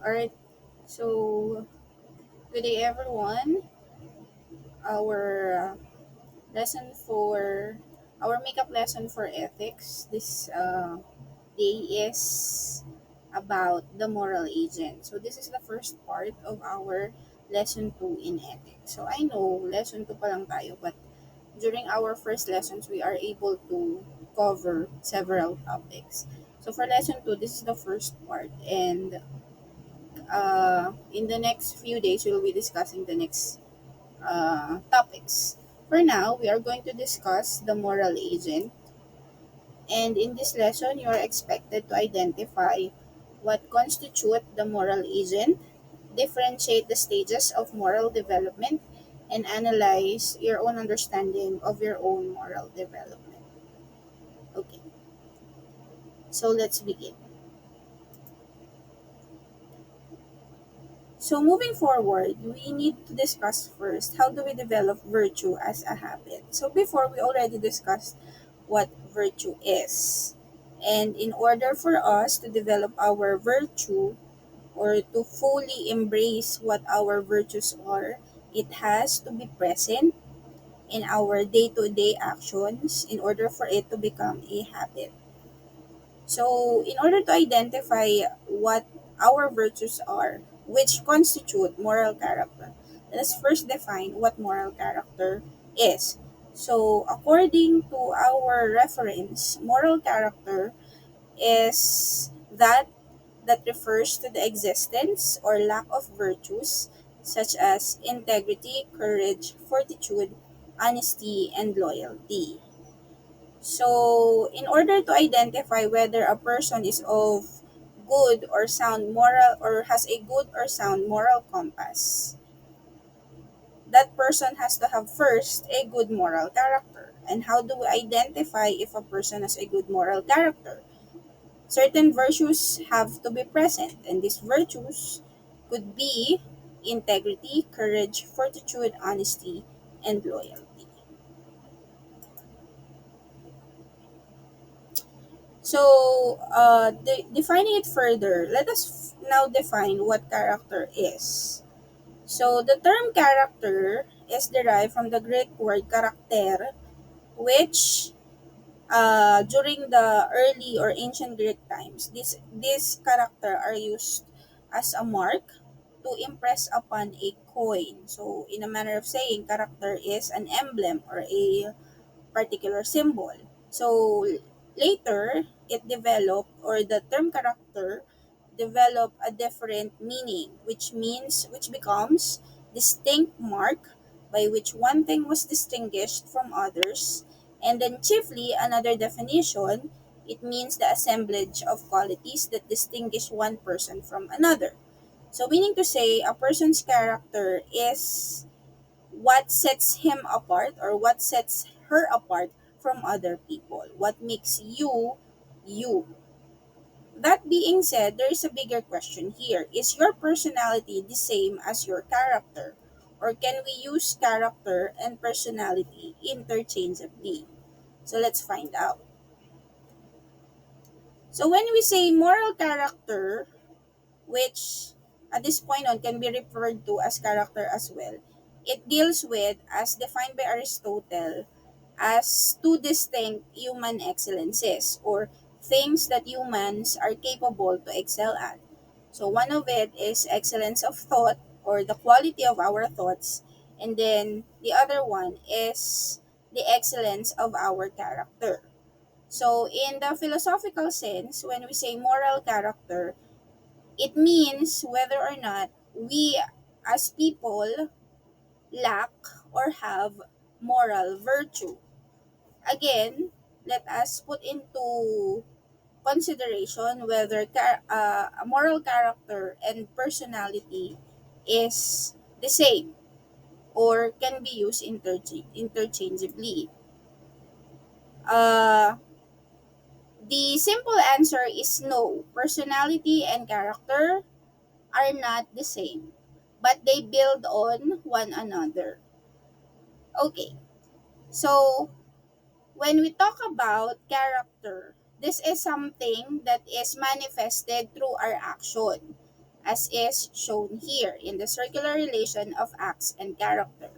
Alright, so good day everyone. Our lesson for our makeup lesson for ethics this day is about the moral agent. So this is the first part of our lesson 2 in ethics. So I know lesson 2 pa lang tayo, but during our first lessons we are able to cover several topics. So for lesson 2, this is the first part, and in the next few days, we'll be discussing the next topics. For now, we are going to discuss the moral agent. And in this lesson, you are expected to identify what constitute the moral agent, differentiate the stages of moral development, and analyze your own understanding of your own moral development. Okay, so let's begin. So moving forward, we need to discuss first how do we develop virtue as a habit. So before we already discussed what virtue is. And in order for us to develop our virtue or to fully embrace what our virtues are, it has to be present in our day-to-day actions in order for it to become a habit. So, in order to identify what our virtues are, which constitute moral character, let's first define what moral character is. So, according to our reference, moral character is that refers to the existence or lack of virtues such as integrity, courage, fortitude, honesty, and loyalty. So, in order to identify whether a person is of good or sound moral or has a good or sound moral compass, that person has to have first a good moral character. And how do we identify if a person has a good moral character? Certain virtues have to be present, and these virtues could be integrity, courage, fortitude, honesty, and loyalty. So, defining it further, let us now define what character is. So, the term character is derived from the Greek word karakter, which during the early or ancient Greek times, this character are used as a mark to impress upon a coin. So, in a manner of saying, character is an emblem or a particular symbol. So later, it developed, or the term character developed a different meaning, which becomes distinct mark by which one thing was distinguished from others, and then chiefly another definition, it means the assemblage of qualities that distinguish one person from another. So meaning to say, a person's character is what sets him apart or what sets her apart from other people. What makes you, you. That being said, there is a bigger question here. Is your personality the same as your character? Or can we use character and personality interchangeably? So let's find out. So when we say moral character, which at this point on can be referred to as character as well. It deals with, as defined by Aristotle, as two distinct human excellences or things that humans are capable to excel at. So one of it is excellence of thought or the quality of our thoughts, and then the other one is the excellence of our character. So in the philosophical sense, when we say moral character, it means whether or not we as people lack or have moral virtue. Again, let us put into consideration whether a moral character and personality is the same or can be used interchangeably. Uh, the simple answer is no. Personality and character are not the same, but they build on one another. Okay, so when we talk about character, this is something that is manifested through our action. as is shown here in the circular relation of acts and character.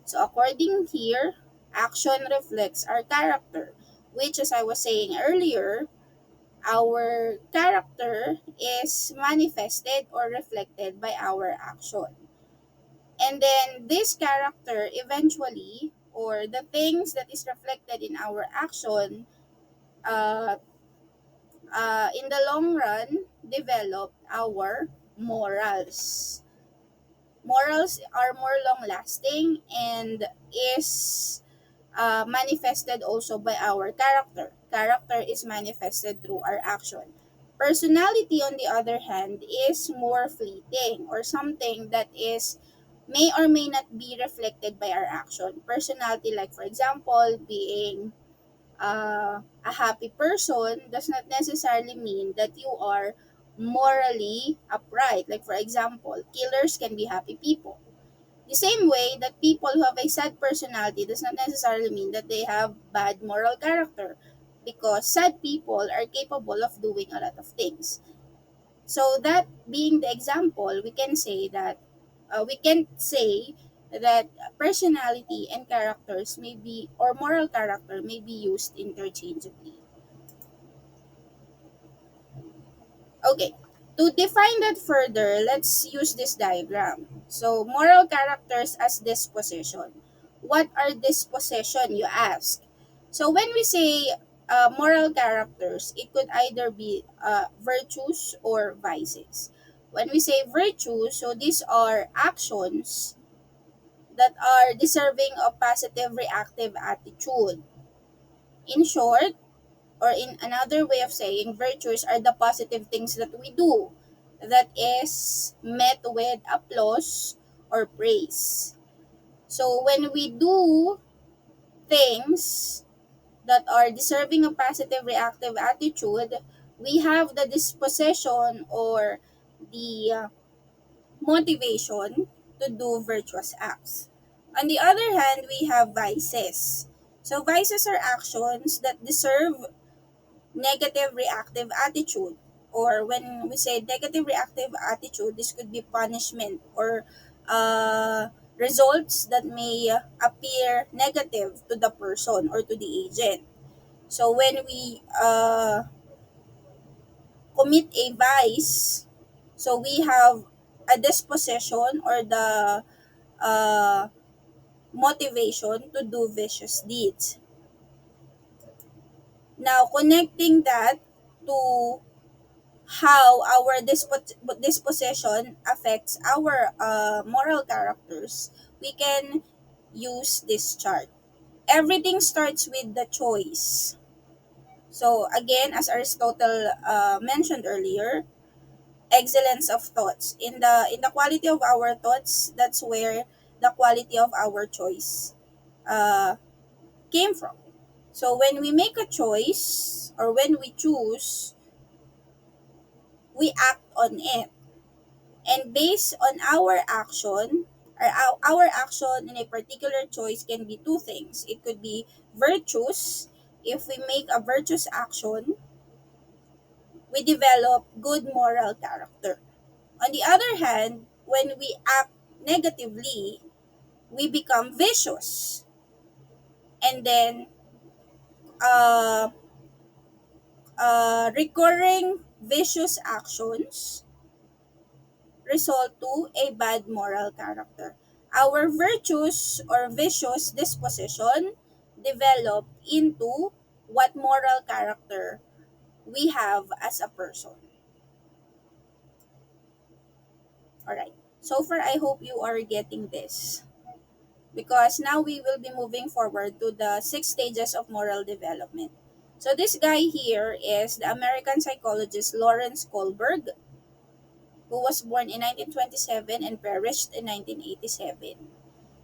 So according here, action reflects our character, which, as I was saying earlier, our character is manifested or reflected by our action. And then this character eventually, or the things that is reflected in our action, uh, in the long run, develop our morals. Morals are more long lasting and is manifested also by our character. Character is manifested through our action. Personality, on the other hand, is more fleeting or something that is may or may not be reflected by our action. Personality, like for example, being a happy person does not necessarily mean that you are morally upright. Like for example, killers can be happy people. The same way that people who have a sad personality does not necessarily mean that they have bad moral character, because sad people are capable of doing a lot of things. So that being the example, we can say that personality and characters may be, or moral character may be used interchangeably. Okay, to define that further, let's use this diagram. So, moral characters as disposition. What are disposition, you ask? So, when we say moral characters, it could either be virtues or vices. When we say virtues, so these are actions that are deserving of positive reactive attitude. In short, or in another way of saying, virtues are the positive things that we do that is met with applause or praise. So when we do things that are deserving of positive reactive attitude, we have the disposition or the motivation to do virtuous acts. On the other hand, we have vices. So vices are actions that deserve negative reactive attitude, or when we say negative reactive attitude, this could be punishment or results that may appear negative to the person or to the agent. So when we commit a vice, so we have a disposition or the uh, motivation to do vicious deeds. Now connecting that to how our disposition affects our moral characters, we can use this chart. Everything starts with the choice. So again, as Aristotle mentioned earlier, excellence of thoughts. In the quality of our thoughts, that's where the quality of our choice uh, came from. So when we make a choice or when we choose, we act on it. And based on our action, or our action in a particular choice can be two things. It could be virtues. If we make a virtuous action, we develop good moral character. On the other hand, when we act negatively, we become vicious. And then, uh, recurring vicious actions result to a bad moral character. Our virtues or vicious disposition develop into what moral character we have as a person. Alright. So far, I hope you are getting this. Because now we will be moving forward to the 6 stages of moral development. So this guy here is the American psychologist Lawrence Kohlberg, who was born in 1927 and perished in 1987.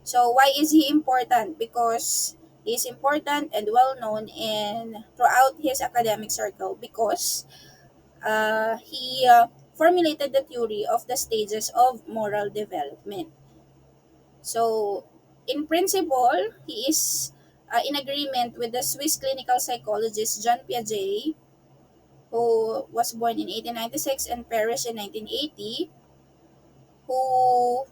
So why is he important? Because he is important and well known in throughout his academic circle because he formulated the theory of the stages of moral development. So in principle, he is in agreement with the Swiss clinical psychologist Jean Piaget, who was born in 1896 and perished in 1980. who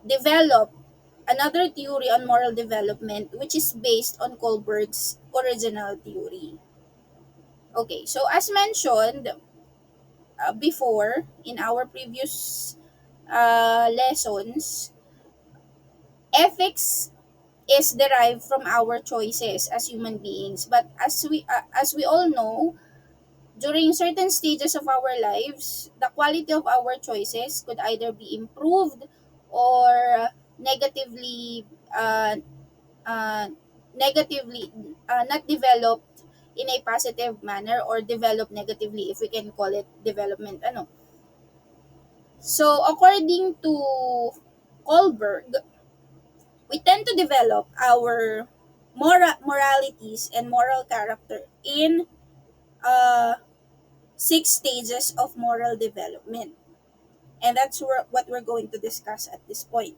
developed another theory on moral development, which is based on Kohlberg's original theory. Okay, so as mentioned before in our previous lessons, ethics is derived from our choices as human beings. But as we all know, during certain stages of our lives, the quality of our choices could either be improved or negatively uh, uh, negatively not developed in a positive manner, or developed negatively, if we can call it development so according to Kohlberg, we tend to develop our moralities and moral character in uh, 6 stages of moral development. And that's what we're going to discuss at this point.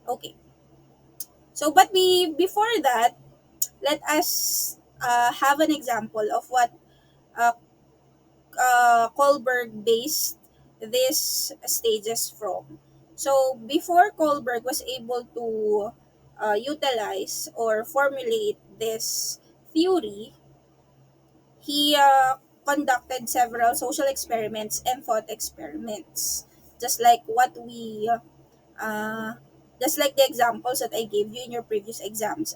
Okay. So, but before that, let us have an example of what uh, Kohlberg based these stages from. So, before Kohlberg was able to utilize or formulate this theory, he conducted several social experiments and thought experiments, just like what we, uh, just like the examples that I gave you in your previous exams.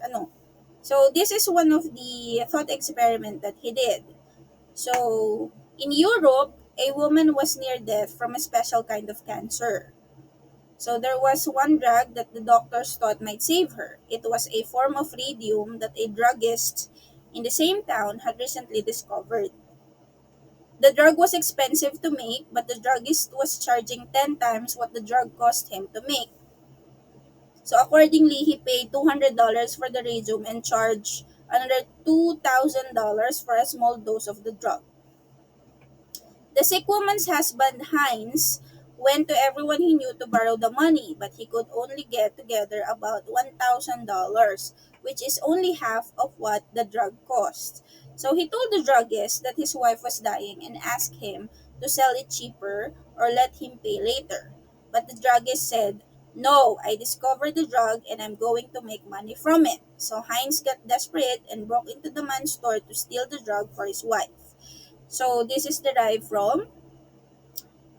So this is one of the thought experiment that he did. So in Europe, a woman was near death from a special kind of cancer. So there was one drug that the doctors thought might save her. It was a form of radium that a druggist in the same town had recently discovered. The drug was expensive to make, but the druggist was charging 10 times what the drug cost him to make. So accordingly, he paid $200 for the radium and charged another $2,000 for a small dose of the drug. The sick woman's husband, Heinz, went to everyone he knew to borrow the money, but he could only get together about $1,000, which is only half of what the drug cost. So he told the druggist that his wife was dying and asked him to sell it cheaper or let him pay later. But the druggist said, "No, I discovered the drug and I'm going to make money from it." So Heinz got desperate and broke into the man's store to steal the drug for his wife. So this is derived from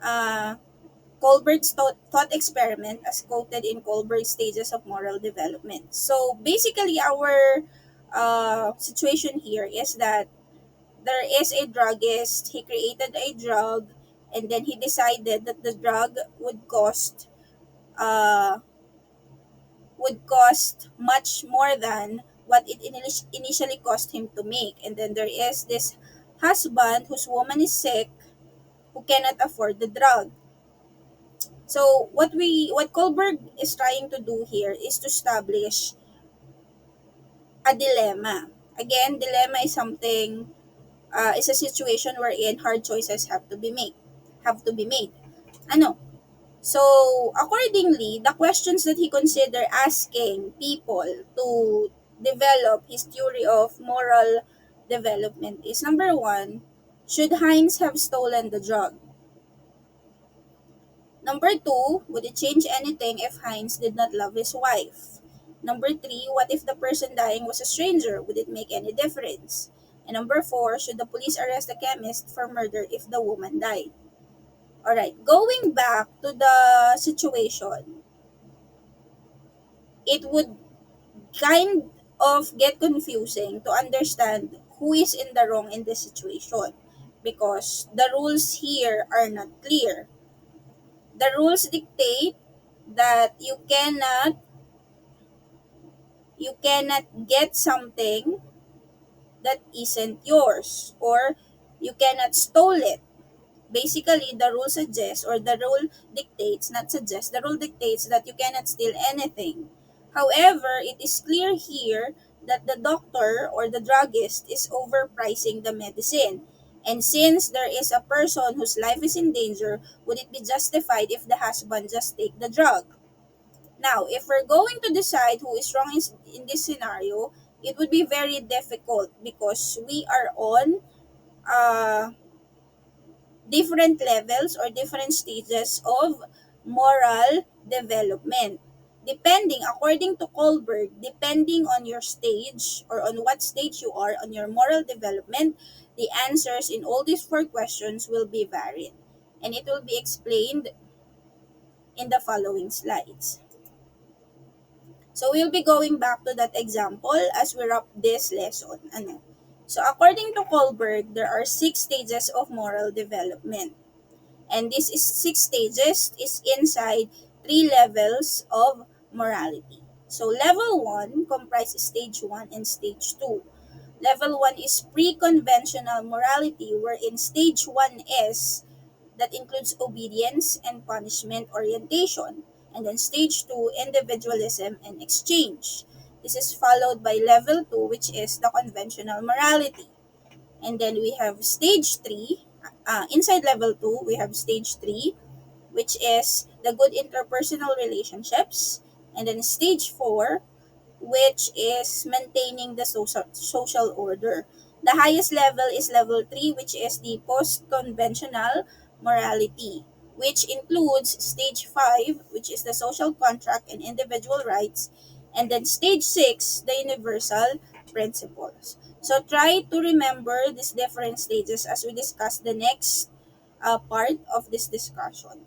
uh, Kohlberg's thought experiment as quoted in Kohlberg's stages of moral development. So basically, our situation here is that there is a druggist. He created a drug, and then he decided that the drug uh, would cost much more than what it initially cost him to make. And then there is this husband whose woman is sick, who cannot afford the drug. So what Kohlberg is trying to do here is to establish a dilemma. Again, dilemma is something is a situation wherein hard choices have to be made. Ano? So accordingly, the questions that he considered asking people to develop his theory of moral development is: number one, should Heinz have stolen the drug? Number two, would it change anything if Heinz did not love his wife? Number three, what if the person dying was a stranger? Would it make any difference? And number four, should the police arrest the chemist for murder if the woman died? Alright, going back to the situation, it would kind of get confusing to understand who is in the wrong in this situation, because the rules here are not clear. The rules dictate that you cannot get something that isn't yours, or you cannot stole it. Basically, the rule suggests, or the rule dictates, not suggests, the rule dictates that you cannot steal anything. However, it is clear here that the doctor or the druggist is overpricing the medicine. And since there is a person whose life is in danger, would it be justified if the husband just take the drug? Now, if we're going to decide who is wrong in this scenario, it would be very difficult because we are on uh, different levels or different stages of moral development. Depending, according to Kohlberg, depending on your stage or on what stage you are on your moral development, the answers in all these four questions will be varied. And it will be explained in the following slides. So we'll be going back to that example as we wrap this lesson. So according to Kohlberg, there are six stages of moral development. And this is six stages is inside three levels of morality. So level 1 comprises stage 1 and stage 2. Level 1 is pre-conventional morality, wherein stage 1 is that includes obedience and punishment orientation. And then stage 2, individualism and exchange. This is followed by level 2, which is the conventional morality. And then we have stage 3. Inside level 2, we have stage 3, which is the good interpersonal relationships. And then stage 4, which is maintaining the social order. The highest level is level 3, which is the post-conventional morality, which includes stage 5, which is the social contract and individual rights, and then stage 6, the universal principles. So try to remember these different stages as we discuss the next part of this discussion.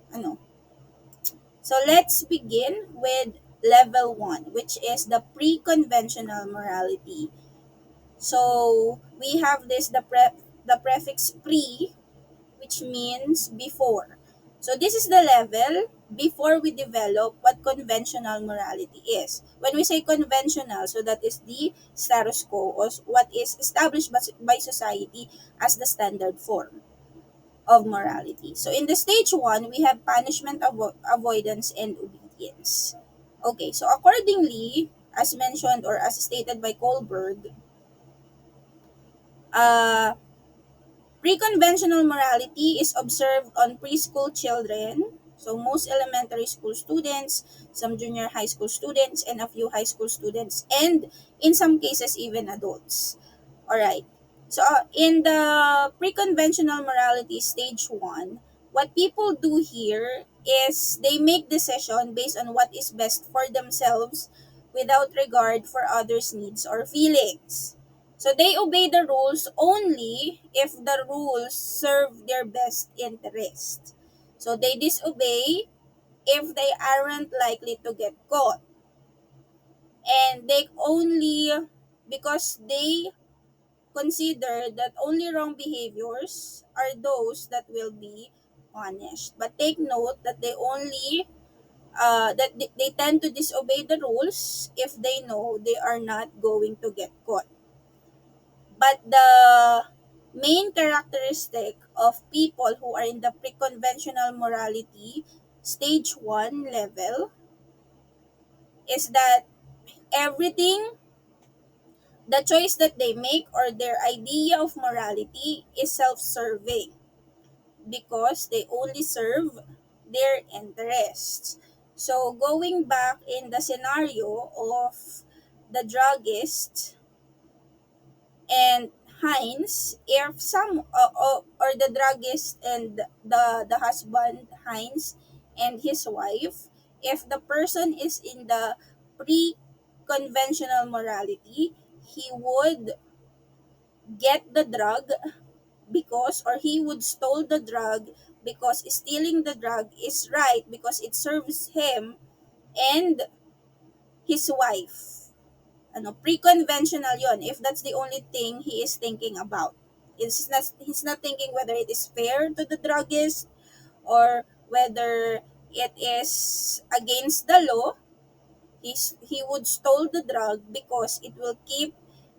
So let's begin with level 1, which is the pre-conventional morality. So we have the prefix pre, which means before. So this is the level before we develop what conventional morality is. When we say conventional, so that is the status quo, or what is established by society as the standard form of morality. So in the stage 1, we have punishment, avoidance, and obedience. Okay, so accordingly, as mentioned or as stated by Kohlberg, uh, pre-conventional morality is observed on preschool children, so most elementary school students, some junior high school students, and a few high school students, and in some cases even adults. All right. So in the pre-conventional morality stage 1, what people do here is they make decision based on what is best for themselves without regard for others' needs or feelings. So they obey the rules only if the rules serve their best interest. So they disobey if they aren't likely to get caught. And they only, because they consider that only wrong behaviors are those that will be punished. But take note that they tend to disobey the rules if they know they are not going to get caught. But the main characteristic of people who are in the pre-conventional morality stage 1 level is that everything, the choice that they make or their idea of morality is self-serving because they only serve their interests. So going back in the scenario of the druggist and Heinz, if or the druggist and the husband Heinz and his wife, if the person is in the pre-conventional morality, he would get the drug because, or he would stole the drug because stealing the drug is right because it serves him and his wife. Pre-conventional yon if that's the only thing he is thinking about. He's not thinking whether it is fair to the druggist or whether it is against the law. He would stole the drug because it will keep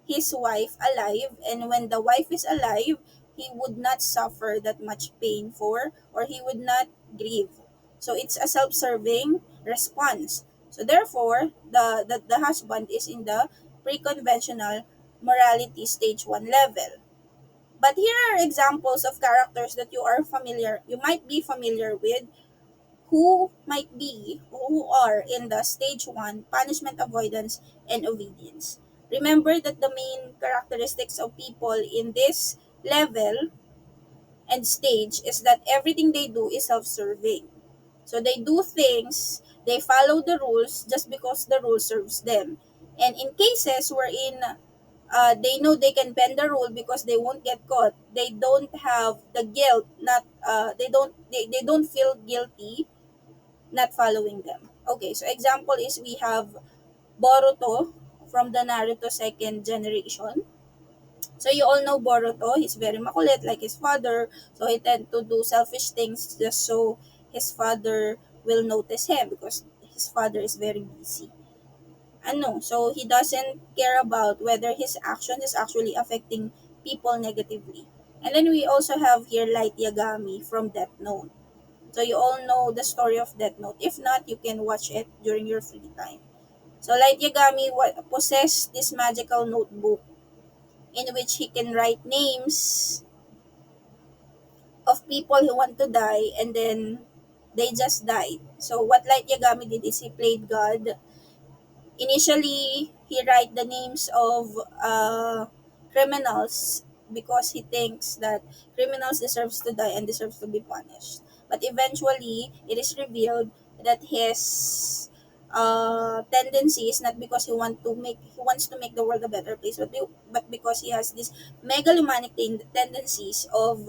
his wife alive, and when the wife is alive, he would not suffer that much pain for, or he would not grieve. So it's a self-serving response. So therefore, the husband is in the pre-conventional morality stage 1 level. But here are examples of characters that you might be familiar with, who are in the stage 1 punishment, avoidance, and obedience. Remember that the main characteristics of people in this level and stage is that everything they do is self-serving. So they do things, they follow the rules just because the rule serves them. And in cases wherein they know they can bend the rule because they won't get caught, they don't have the guilt, not they don't feel guilty not following them. Okay, so example is we have Boruto from the Naruto second generation. So you all know Boruto, he's very makulit like his father, so he tend to do selfish things just so his father will notice him because his father is very busy. Ano, so he doesn't care about whether his action is actually affecting people negatively. And then we also have here Light Yagami from Death Note. So you all know the story of Death Note. If not, you can watch it during your free time. So Light Yagami possessed this magical notebook in which he can write names of people who want to die and then they just died. So what Light Yagami did is he played God. Initially, he write the names of criminals because he thinks that criminals deserves to die and deserves to be punished. But eventually, it is revealed that his tendency is not because he wants to make the world a better place, but because he has this megalomaniac tendencies of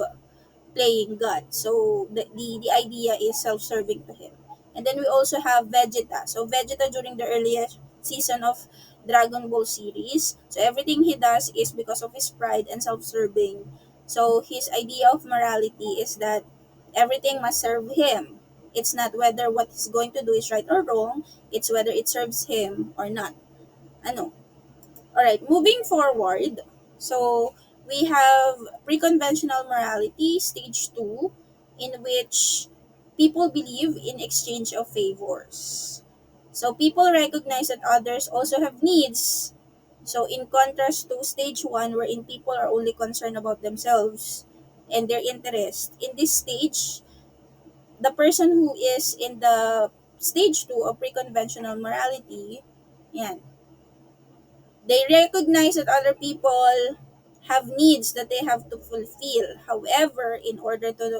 playing God. So the idea is self-serving to him. And then we also have Vegeta. So Vegeta during the earliest season of Dragon Ball series. So everything he does is because of his pride and self-serving. So his idea of morality is that everything must serve him. It's not whether what he's going to do is right or wrong, it's whether it serves him or not. Ano? All right, moving forward. So we have pre-conventional morality, stage 2, in which people believe in exchange of favors. So people recognize that others also have needs. So in contrast to stage 1, wherein people are only concerned about themselves and their interest, in this stage, the person who is in the stage 2 of pre-conventional morality, yan, they recognize that other people have needs that they have to fulfill. However, in order for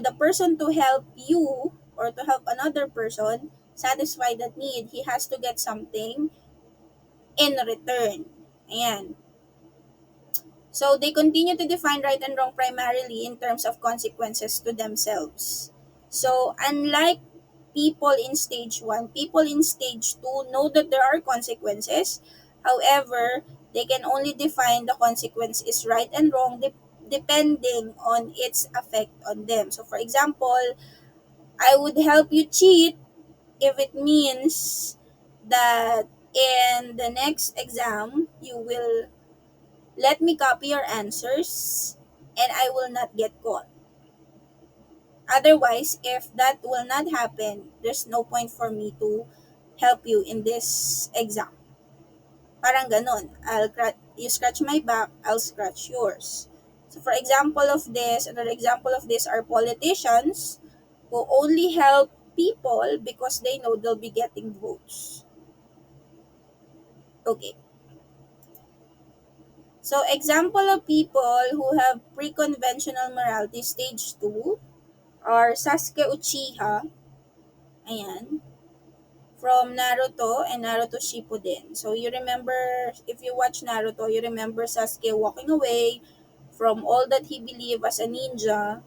the person to help you or to help another person satisfy that need, he has to get something in return. Ayan. So they continue to define right and wrong primarily in terms of consequences to themselves. So unlike people in stage 1, people in stage 2 know that there are consequences. However, they can only define the consequence is right and wrong depending on its effect on them. So for example, I would help you cheat if it means that in the next exam you will let me copy your answers and I will not get caught. Otherwise, if that will not happen, there's no point for me to help you in this exam. Parang ganun. You scratch my back, I'll scratch yours. So for example of this, another example of this are politicians who only help people because they know they'll be getting votes. Okay. So example of people who have pre-conventional morality stage 2 are Sasuke Uchiha, ayan, from Naruto and Naruto Shippuden. So you remember, if you watch Naruto, you remember Sasuke walking away from all that he believed as a ninja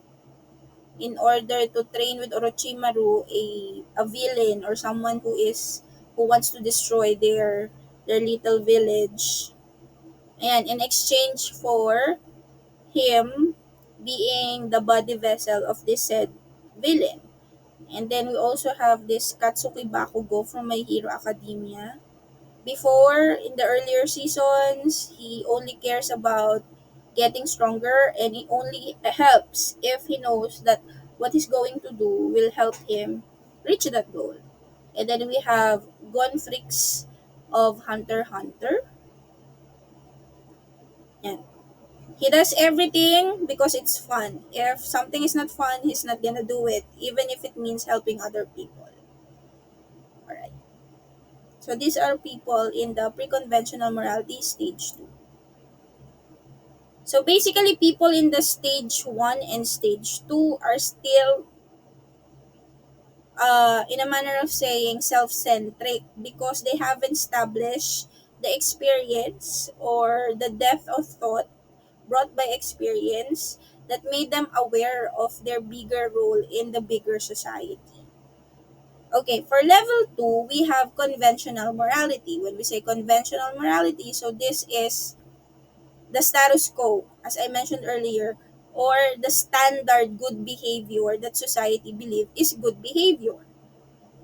in order to train with Orochimaru, a villain or someone who wants to destroy their little village. And in exchange for him being the body vessel of this said villain. And then we also have this Katsuki Bakugo from My Hero Academia. Before, in the earlier seasons, he only cares about getting stronger and he only helps if he knows that what he's going to do will help him reach that goal. And then we have Gonfrix of Hunter x Hunter. Yan. He does everything because it's fun. If something is not fun, he's not gonna do it, even if it means helping other people. Alright. So these are people in the pre-conventional morality stage 2. So basically, people in the stage 1 and stage 2 are still, in a manner of saying, self-centric because they haven't established the experience or the depth of thought brought by experience that made them aware of their bigger role in the bigger society. Okay, for level 2, we have conventional morality. When we say conventional morality, so this is the status quo, as I mentioned earlier, or the standard good behavior that society believe is good behavior.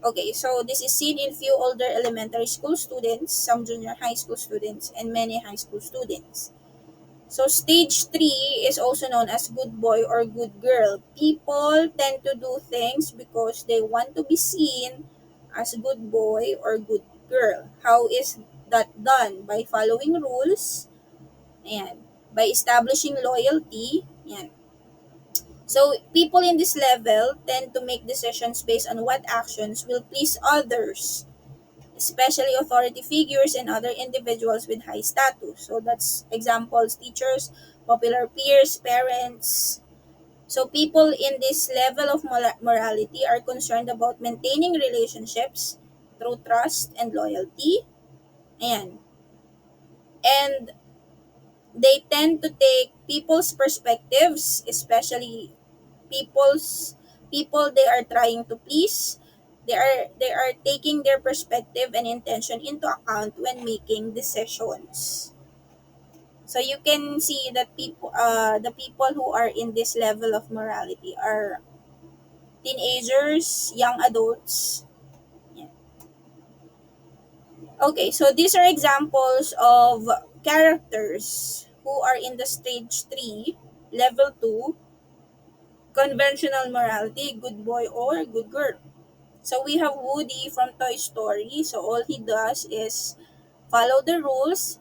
Okay, so this is seen in few older elementary school students, some junior high school students, and many high school students. So stage 3 is also known as good boy or good girl. People tend to do things because they want to be seen as good boy or good girl. How is that done? By following rules and by establishing loyalty. Yan. So people in this level tend to make decisions based on what actions will please others, especially authority figures and other individuals with high status. So that's examples, teachers, popular peers, parents. So people in this level of morality are concerned about maintaining relationships through trust and loyalty. And and they tend to take people's perspectives, especially people's people they are trying to please. They are taking their perspective and intention into account when making decisions. So you can see that the people who are in this level of morality are teenagers, young adults. Yeah. Okay, so these are examples of characters who are in the stage 3, level 2, conventional morality, good boy or good girl. So we have Woody from Toy Story. So all he does is follow the rules,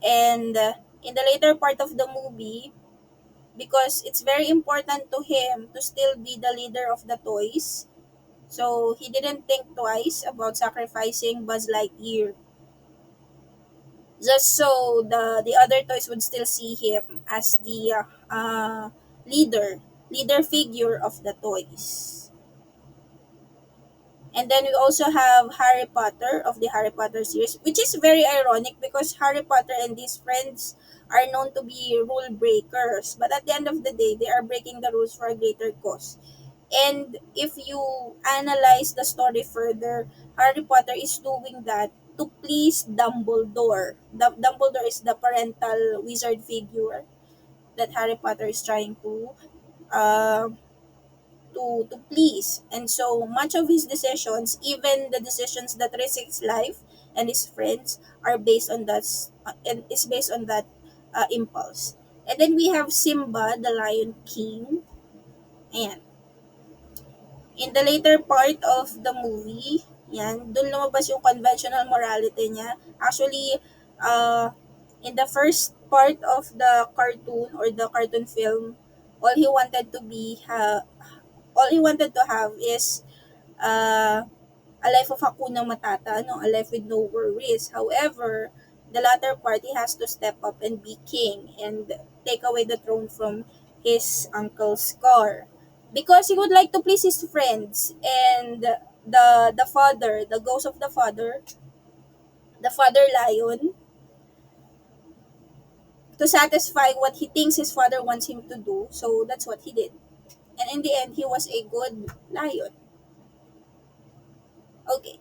and in the later part of the movie, because it's very important to him to still be the leader of the toys, so he didn't think twice about sacrificing Buzz Lightyear, just so the other toys would still see him as the leader figure of the toys. And then we also have Harry Potter of the Harry Potter series, which is very ironic because Harry Potter and his friends are known to be rule breakers. But at the end of the day, they are breaking the rules for a greater cause. And if you analyze the story further, Harry Potter is doing that to please Dumbledore. Dumbledore is the parental wizard figure that Harry Potter is trying uh, to please. And so much of his decisions, even the decisions that risk his life and his friends, are based on that and is based on that impulse. And then we have Simba, the Lion King, and in the later part of the movie, yan, dun lumabas yung conventional morality niya. Actually, in the first part of the cartoon or the cartoon film, all he wanted to be all he wanted to have is uh, a life of Hakuna Matata, no? A life with no worries. However, the latter part, he has to step up and be king and take away the throne from his uncle Scar. Because he would like to please his friends and the father, the ghost of the father lion, to satisfy what he thinks his father wants him to do. So that's what he did. And in the end, he was a good lion. Okay.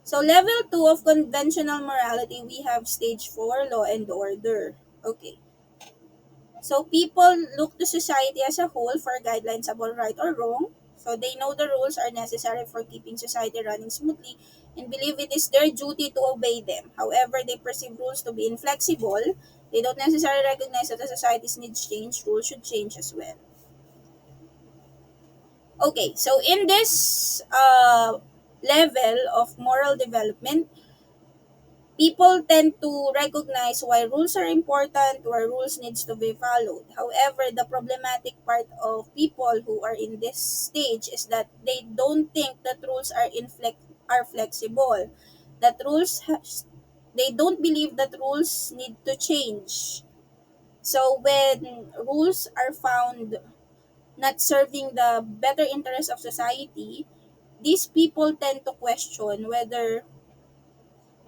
So level 2 of conventional morality, we have stage 4, law and order. Okay. So people look to society as a whole for guidelines about right or wrong. So they know the rules are necessary for keeping society running smoothly and believe it is their duty to obey them. However, they perceive rules to be inflexible. They don't necessarily recognize that the society's needs change, rules should change as well. Okay, so in this level of moral development, people tend to recognize why rules are important, why rules needs to be followed. However, the problematic part of people who are in this stage is that they don't think that rules are flexible. That they don't believe that rules need to change. So when rules are found not serving the better interest of society, these people tend to question whether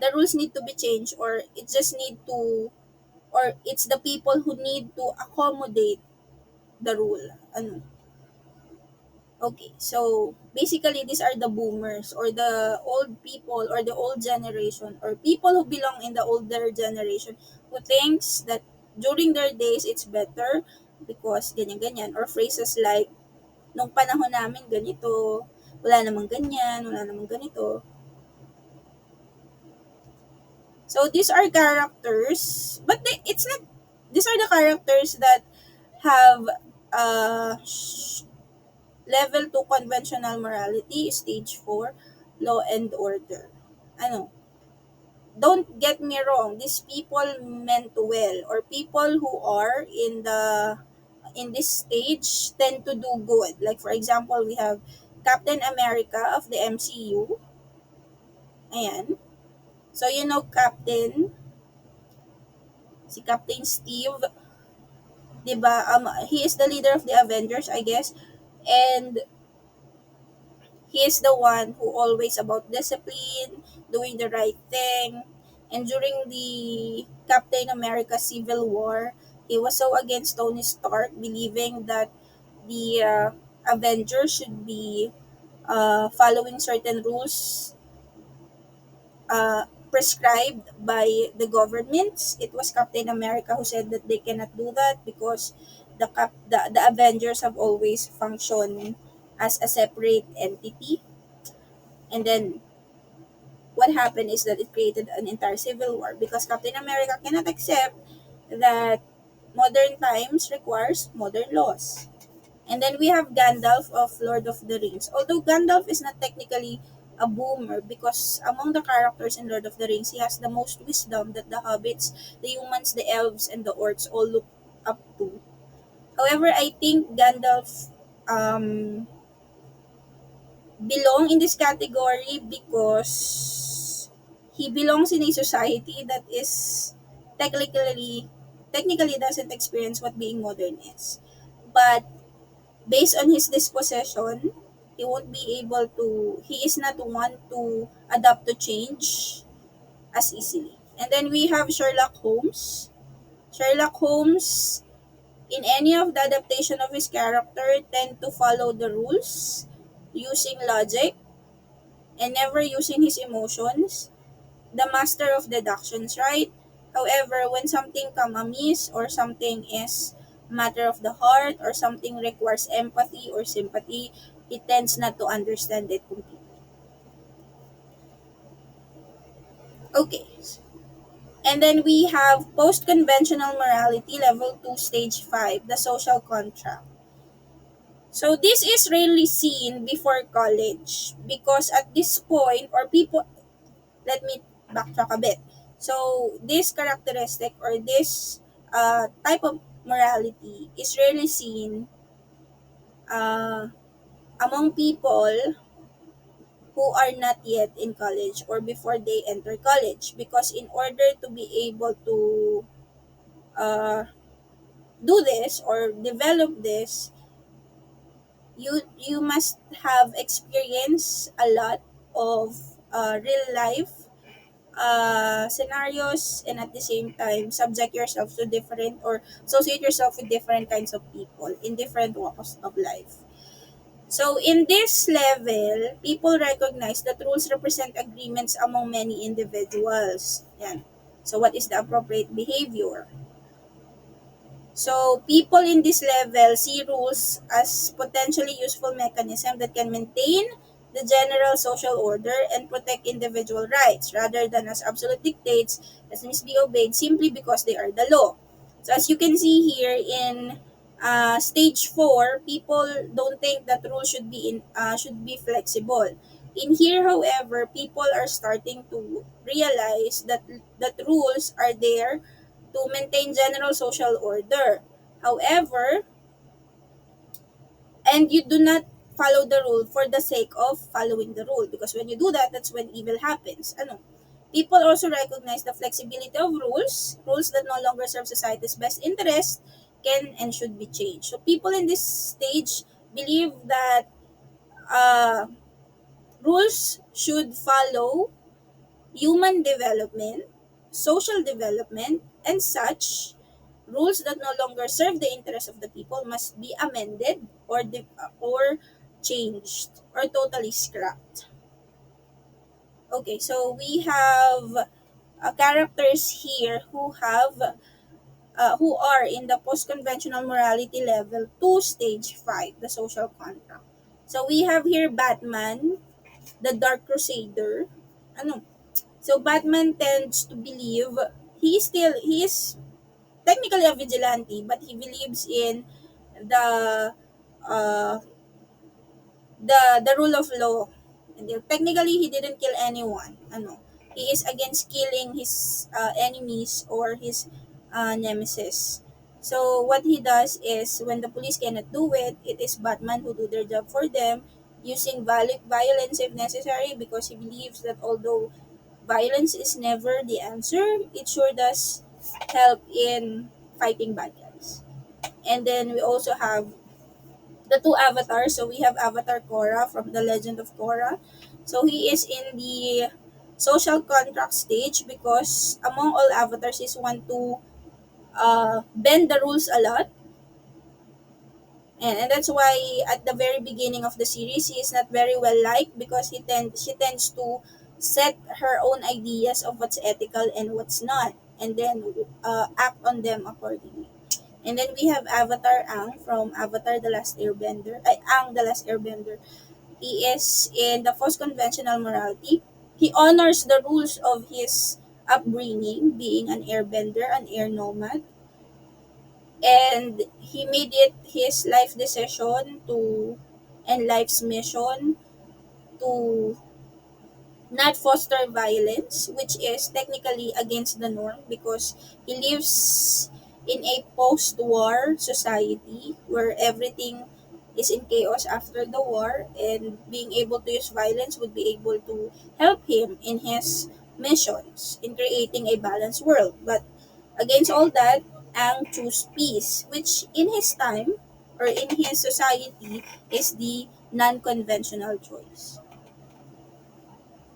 the rules need to be changed, or it just need to, or it's the people who need to accommodate the rule. Ano? Okay, so basically these are the boomers, or the old people, or the old generation, or people who belong in the older generation, who thinks that during their days it's better because ganyan-ganyan, or phrases like nung panahon namin ganito, wala namang ganyan, wala namang ganito. So these are characters, but it's not, these are the characters that have level 2 conventional morality, stage 4 law and order. Ano, don't get me wrong, these people meant well, or people who are in this stage tend to do good. Like for example, we have Captain America of the MCU. Ayan. So you know Captain, si Captain Steve, 'di ba? He is the leader of the Avengers, I guess. And he is the one who always about discipline, doing the right thing. And during the Captain America Civil War, he was so against Tony Stark, believing that the Avengers should be following certain rules prescribed by the governments. It was Captain America who said that they cannot do that because the Avengers have always functioned as a separate entity. And then what happened is that it created an entire civil war because Captain America cannot accept that modern times requires modern laws. And then we have Gandalf of Lord of the Rings. Although Gandalf is not technically a boomer because among the characters in Lord of the Rings, he has the most wisdom that the hobbits, the humans, the elves, and the orcs all look up to. However, I think Gandalf um, belong in this category because he belongs in a society that is technically technically doesn't experience what being modern is. But based on his disposition, he won't be able to, he is not one to adapt to change as easily. And then we have Sherlock Holmes. Sherlock Holmes, in any of the adaptation of his character, tend to follow the rules using logic and never using his emotions, the master of deductions, right? However, when something come amiss, or something is matter of the heart, or something requires empathy or sympathy, he tends not to understand it completely. Okay. And then we have post-conventional morality, level 2, stage 5, the social contract. So this is rarely seen before college because at this point, or people, let me backtrack a bit. So this characteristic, or this type of morality is rarely seen uh, among people who are not yet in college or before they enter college, because in order to be able to uh, do this or develop this, you must have experience a lot of real life scenarios, and at the same time subject yourself to different, or associate yourself with different kinds of people in different walks of life. So in this level, people recognize that rules represent agreements among many individuals. Yan. So what is the appropriate behavior? So people in this level see rules as potentially useful mechanism that can maintain the general social order and protect individual rights, rather than as absolute dictates that must be obeyed simply because they are the law. So as you can see here in stage 4, people don't think that rules should be flexible. In here, however, people are starting to realize that rules are there to maintain general social order. However, and you do not follow the rule for the sake of following the rule, because when you do that, that's when evil happens. Ano? People also recognize the flexibility of rules that no longer serve society's best interest can and should be changed. So people in this stage believe that uh, rules should follow human development, social development, and such. Rules that no longer serve the interests of the people must be amended or changed or totally scrapped. Okay, so we have characters here who are in the post-conventional morality level 2 stage 5, the social contract. So we have here Batman, the Dark Crusader. Ano? So Batman tends to believe he is technically a vigilante, but he believes in the uh, the rule of law. And then, technically, he didn't kill anyone. Ano, he is against killing his enemies or his nemesis. So what he does is when the police cannot do it, it is Batman who do their job for them, using violence if necessary, because he believes that although violence is never the answer, it sure does help in fighting bad guys. And then we also have the two avatars. So we have Avatar Korra from the Legend of Korra. So he is in the social contract stage because among all avatars, he's one to bend the rules a lot. And that's why at the very beginning of the series, he is not very well liked because she tends to set her own ideas of what's ethical and what's not, and then act on them accordingly. And then we have Avatar Ang from Avatar The Last Airbender. Ang The Last Airbender. He is in the first conventional morality. He honors the rules of his upbringing, being an airbender, an air nomad, and he made it his life decision to and life's mission to not foster violence, which is technically against the norm because he lives in a post-war society where everything is in chaos after the war, and being able to use violence would be able to help him in his missions in creating a balanced world. But against all that, Ang chose peace, which in his time or in his society is the non-conventional choice.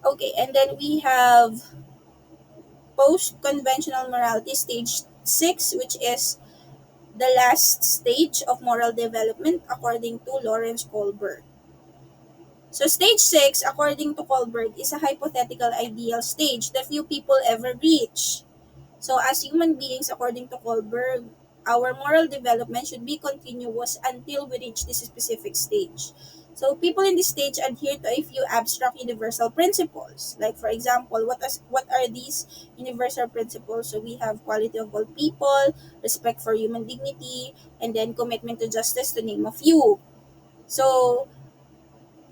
Okay, and then we have post-conventional morality stage 6, which is the last stage of moral development according to Lawrence Kohlberg. So stage 6, according to Kohlberg, is a hypothetical ideal stage that few people ever reach. So as human beings, according to Kohlberg, our moral development should be continuous until we reach this specific stage. So people in this stage adhere to a few abstract universal principles. Like for example, what are these universal principles? So we have quality of all people, respect for human dignity, and then commitment to justice, to name a few. So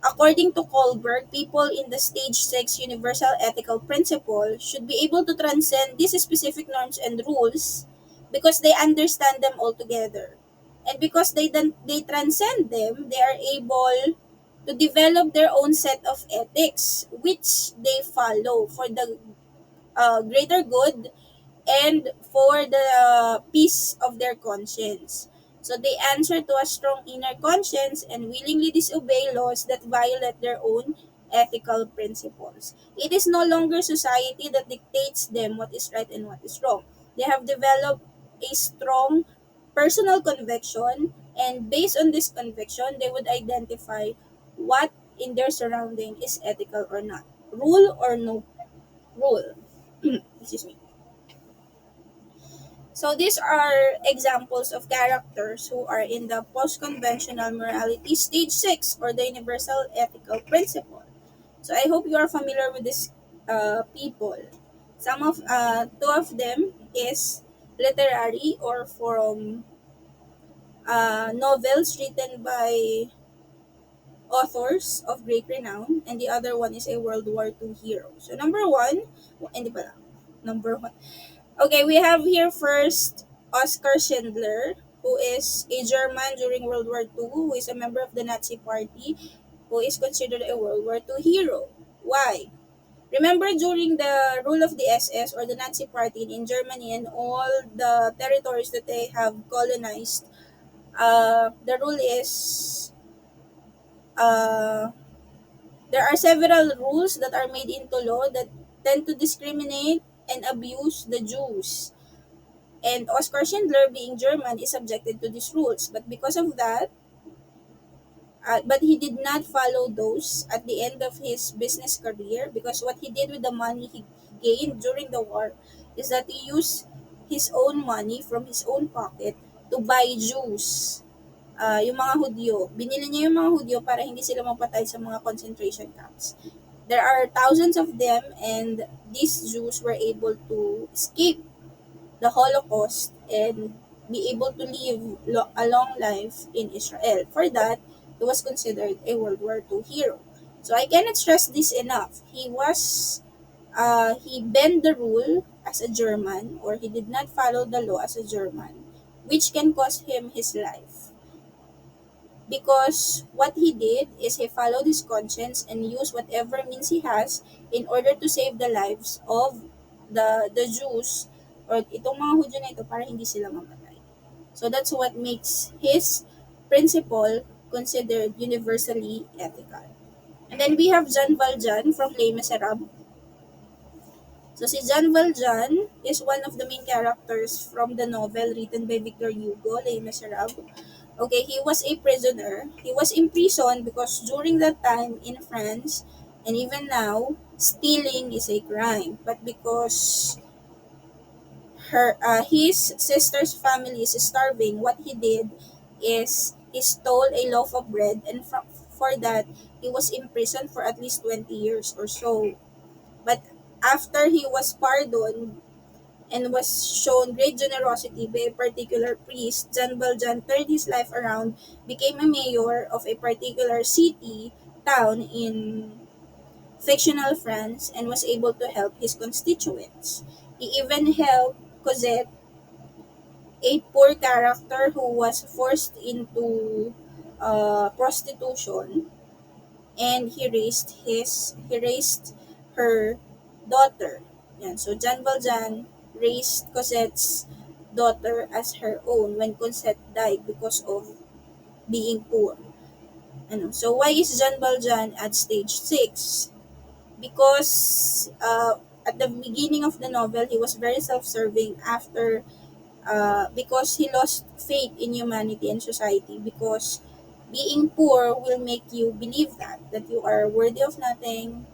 according to Kohlberg, people in the Stage 6 Universal Ethical Principle should be able to transcend these specific norms and rules because they understand them altogether. And because they transcend them, they are able to develop their own set of ethics, which they follow for the greater good and for the peace of their conscience. So they answer to a strong inner conscience and willingly disobey laws that violate their own ethical principles. It is no longer society that dictates them what is right and what is wrong. They have developed a strong personal conviction, and based on this conviction, they would identify what in their surrounding is ethical or not. Rule or no rule. Excuse me. So these are examples of characters who are in the post-conventional morality stage 6 or the universal ethical principle. So I hope you are familiar with these people. Two of them is literary or from novels written by authors of great renown, and the other one is a World War II hero. So number one, hindi pala, number one. Okay, we have here first Oskar Schindler, who is a German during World War II, who is a member of the Nazi Party, who is considered a World War II hero. Why? Remember during the rule of the SS or the Nazi Party in Germany and all the territories that they have colonized, the rule is uh, there are several rules that are made into law that tend to discriminate and abuse the Jews. And Oskar Schindler, being German, is subjected to these rules. But because of that, but he did not follow those at the end of his business career, because what he did with the money he gained during the war is that he used his own money from his own pocket to buy Jews. Yung mga Hudyo. Binili niya yung mga Hudyo para hindi sila mapatay sa mga concentration camps. There are thousands of them, and these Jews were able to escape the Holocaust and be able to live a long life in Israel. For that, he was considered a World War II hero. So I cannot stress this enough. He bent the rule as a German, or he did not follow the law as a German, which can cost him his life. Because what he did is he followed his conscience and used whatever means he has in order to save the lives of the Jews or itong mga Hudyo na ito para hindi sila mamatay. So that's what makes his principle considered universally ethical. And then we have Jean Valjean from Les Miserables. So si Jean Valjean is one of the main characters from the novel written by Victor Hugo, Les Miserables. Okay, he was a prisoner. He was imprisoned because during that time in France, and even now, stealing is a crime. But because his sister's family is starving, what he did is he stole a loaf of bread, and for that, he was imprisoned for at least 20 years or so. But after he was pardoned, and was shown great generosity by a particular priest, Jean Valjean turned his life around, became a mayor of a particular city, town in fictional France, and was able to help his constituents. He even helped Cosette, a poor character who was forced into prostitution, and he raised her daughter. Yan. So Jean Valjean raised Cosette's daughter as her own when Cosette died because of being poor. So why is Jean Valjean at stage 6? Because at the beginning of the novel, he was very self-serving because he lost faith in humanity and society, because being poor will make you believe that you are worthy of nothing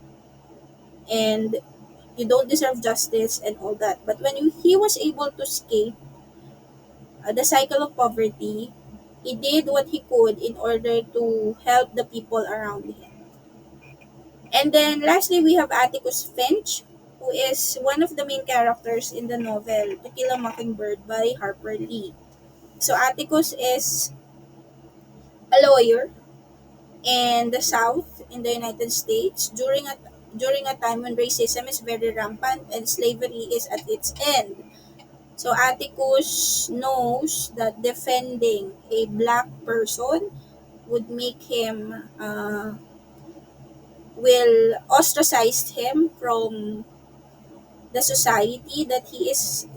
and you don't deserve justice and all that. But when he was able to escape the cycle of poverty, he did what he could in order to help the people around him. And then lastly, we have Atticus Finch, who is one of the main characters in the novel To Kill a Mockingbird by Harper Lee. So Atticus is a lawyer in the South in the United States during a time when racism is very rampant and slavery is at its end. So Atticus knows that defending a black person would make him will ostracize him from the society that he is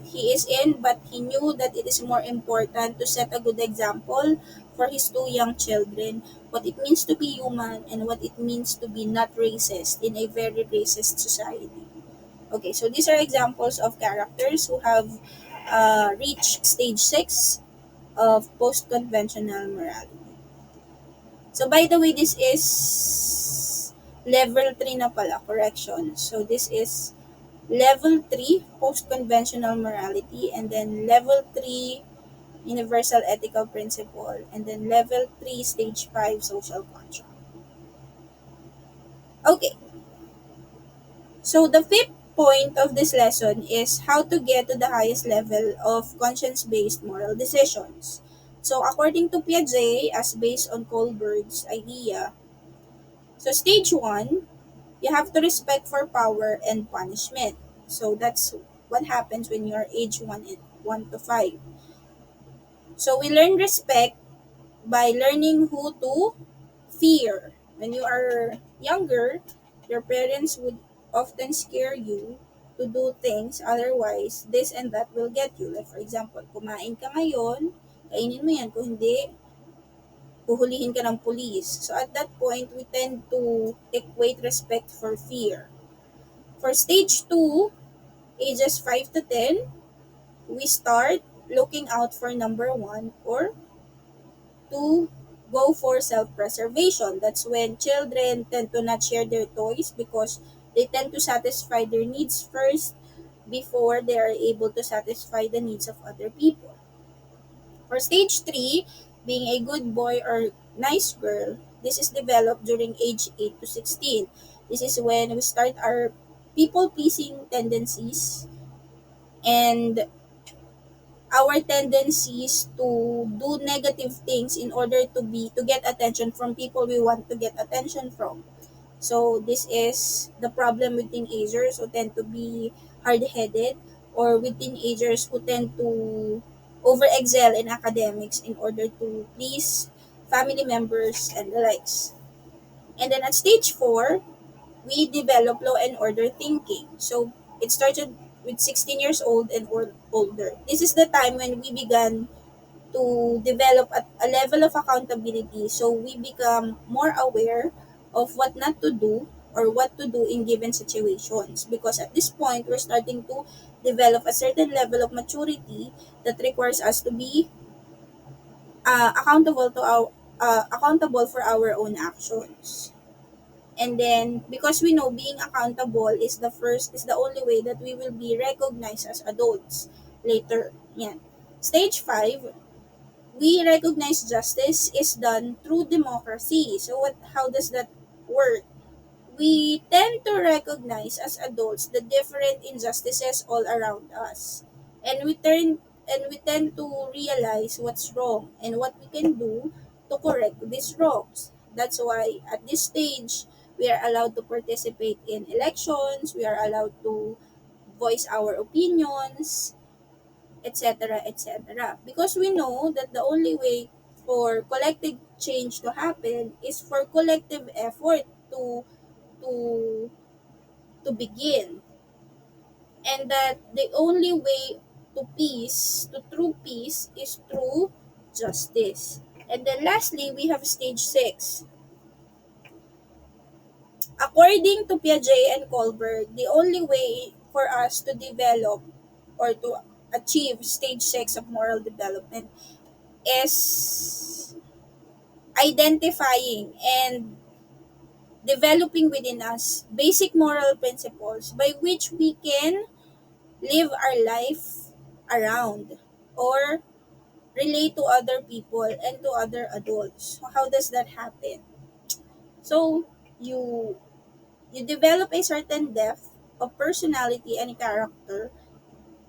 in, but he knew that it is more important to set a good example for his two young children, what it means to be human and what it means to be not racist in a very racist society. Okay, so these are examples of characters who have reached stage 6 of post-conventional morality. So by the way, this is level 3 na pala, correction. So this is level 3 post-conventional morality, and then level 3 universal ethical principle, and then level 3 stage 5 social contract. Okay, so the fifth point of this lesson is how to get to the highest level of conscience-based moral decisions. So according to Piaget, as based on Kohlberg's idea, so stage 1, you have to respect for power and punishment. So that's what happens when you are age 1 to 5. So we learn respect by learning who to fear. When you are younger, your parents would often scare you to do things, otherwise this and that will get you. Like for example, kumain ka ngayon, kainin mo yan, kung hindi, huhulihin ka ng police. So at that point, we tend to equate respect for fear. For stage 2, ages 5 to 10, we start looking out for number 1 or to go for self-preservation. That's when children tend to not share their toys because they tend to satisfy their needs first before they are able to satisfy the needs of other people. For stage 3, being a good boy or nice girl, this is developed during age 8 to 16. This is when we start our people-pleasing tendencies and our tendencies to do negative things in order to get attention from people we want to get attention from. So this is the problem with teenagers who tend to be hard-headed, or with teenagers who tend to over-excel in academics in order to please family members and the likes. And then at stage 4, we develop law and order thinking. So it started with 16 years old and older. This is the time when we began to develop a level of accountability, so we become more aware of what not to do or what to do in given situations, because at this point we're starting to develop a certain level of maturity that requires us to be accountable for our own actions. And then because we know being accountable is the only way that we will be recognized as adults later. Yan. Stage 5, we recognize justice is done through democracy. So how does that work? We tend to recognize as adults the different injustices all around us. And we tend to realize what's wrong and what we can do to correct these wrongs. That's why at this stage we are allowed to participate in elections, we are allowed to voice our opinions, etc., etc. Because we know that the only way for collective change to happen is for collective effort to to begin, and that the only way to true peace, is through justice. And then lastly, we have stage 6. According to Piaget and Kohlberg, the only way for us to develop or to achieve stage 6 of moral development is identifying and developing within us basic moral principles by which we can live our life around or relate to other people and to other adults. So how does that happen? So you you develop a certain depth of personality and character,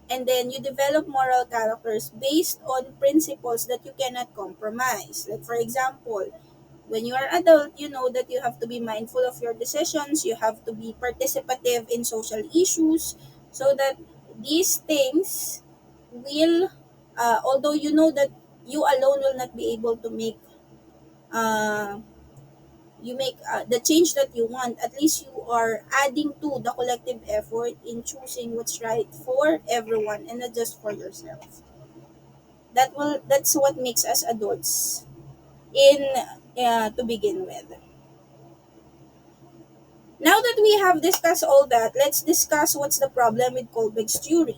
and then you develop moral characters based on principles that you cannot compromise. Like for example, when you are adult, you know that you have to be mindful of your decisions, you have to be participative in social issues, so that these things will, although you know that you alone will not be able to uh, make the change that you want, at least you are adding to the collective effort in choosing what's right for everyone and not just for yourself. That's what makes us adults in to begin with. Now that we have discussed all that, let's discuss what's the problem with Kohlberg's theory.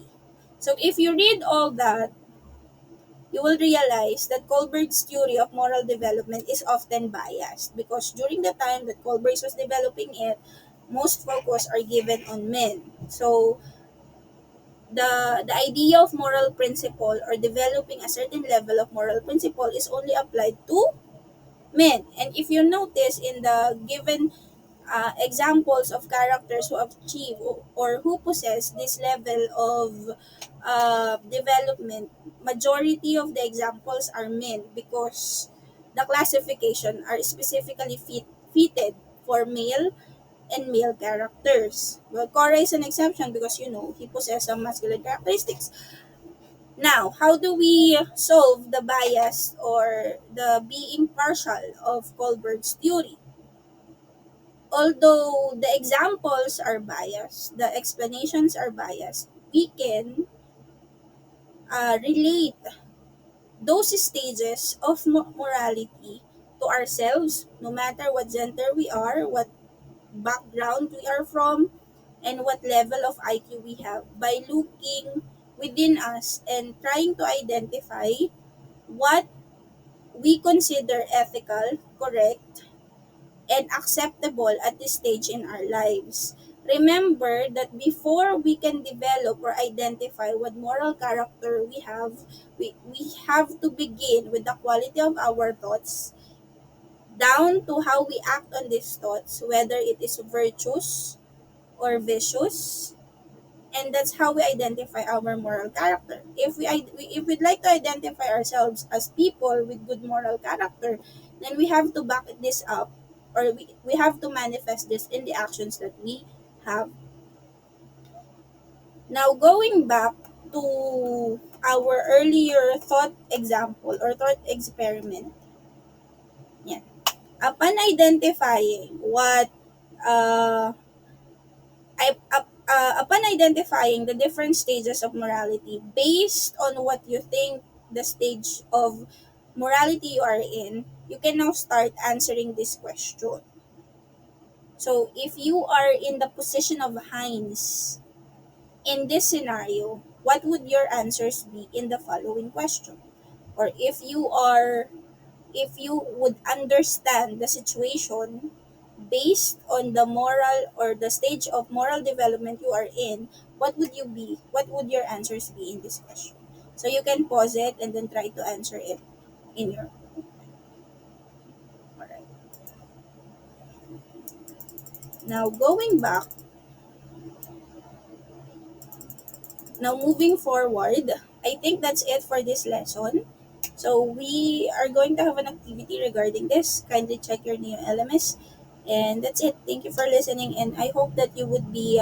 So if you read all that, you will realize that Kohlberg's theory of moral development is often biased, because during the time that Kohlberg was developing it, most focus are given on men. So the idea of moral principle or developing a certain level of moral principle is only applied to men. And if you notice in the given examples of characters who achieve or who possess this level of development, majority of the examples are men, because the classification are specifically fitted for male and male characters. Well, Cora is an exception because he possesses some masculine characteristics. Now, how do we solve the bias or the being partial of Kohlberg's theory? although the examples are biased, the explanations are biased, we can relate those stages of morality to ourselves, no matter what gender we are, what background we are from, and what level of IQ we have, by looking within us and trying to identify what we consider ethical, correct, and acceptable at this stage in our lives. Remember that before we can develop or identify what moral character we have to begin with the quality of our thoughts, down to how we act on these thoughts, whether it is virtuous or vicious, and that's how we identify our moral character. If we'd like to identify ourselves as people with good moral character, then we have to back this up, or we have to manifest this in the actions that we have. Now, going back to our earlier thought example or thought experiment, yeah. Upon identifying what uh, upon identifying the different stages of morality based on what you think the stage of morality you are in, you can now start answering this question. So, if you are in the position of Heinz in this scenario, what would your answers be in the following question? Or if you would understand the situation based on the moral or the stage of moral development you are in, what would your answers be in this question? So you can pause it and then try to answer it in your. All right. Now going back, now moving forward, I think that's it for this lesson. So we are going to have an activity regarding this. Kindly check your new LMS. And that's it. Thank you for listening, and I hope that you would be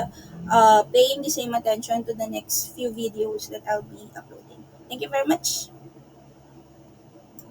paying the same attention to the next few videos that I'll be uploading. Thank you very much.